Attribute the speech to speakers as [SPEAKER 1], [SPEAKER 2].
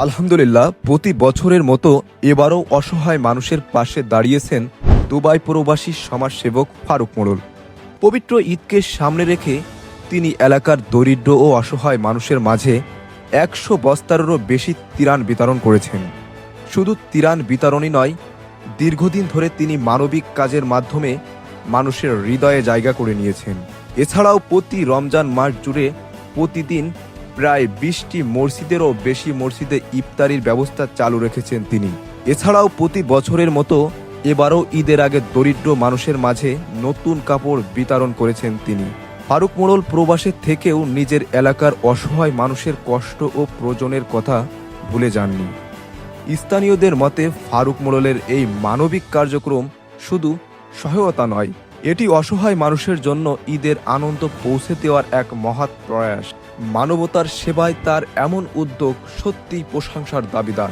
[SPEAKER 1] আলহামদুলিল্লাহ, প্রতি বছরের মতো এবারও অসহায় মানুষের পাশে দাঁড়িয়েছেন দুবাই প্রবাসী সমাজসেবক ফারুক মোড়ল। পবিত্র ঈদকে সামনে রেখে তিনি এলাকার দরিদ্র ও অসহায় মানুষের মাঝে 100 বস্তারেরও বেশি ত্রাণ বিতরণ করেছেন। শুধু ত্রাণ বিতরণই নয়, দীর্ঘদিন ধরে তিনি মানবিক কাজের মাধ্যমে মানুষের হৃদয়ে জায়গা করে নিয়েছেন। এছাড়াও প্রতি রমজান মাস জুড়ে প্রতিদিন প্রায় 20টি মসজিদেরও বেশি মসজিদে ইফতারির ব্যবস্থা চালু রেখেছেন তিনি। এছাড়াও প্রতি বছরের মতো এবারও ঈদের আগে দরিদ্র মানুষের মাঝে নতুন কাপড় বিতরণ করেছেন তিনি। ফারুক মোড়ল প্রবাসে থেকেও নিজের এলাকার অসহায় মানুষের কষ্ট ও প্রয়োজনের কথা ভুলে যাননি। স্থানীয়দের মতে ফারুক মোড়লের এই মানবিক কার্যক্রম শুধু সহায়তা নয়, এটি অসহায় মানুষের জন্য ঈদের আনন্দ পৌঁছে দেওয়ার এক মহৎ প্রয়াস। মানবতার সেবায় তার এমন উদ্যোগ সত্যিই প্রশংসার দাবিদার।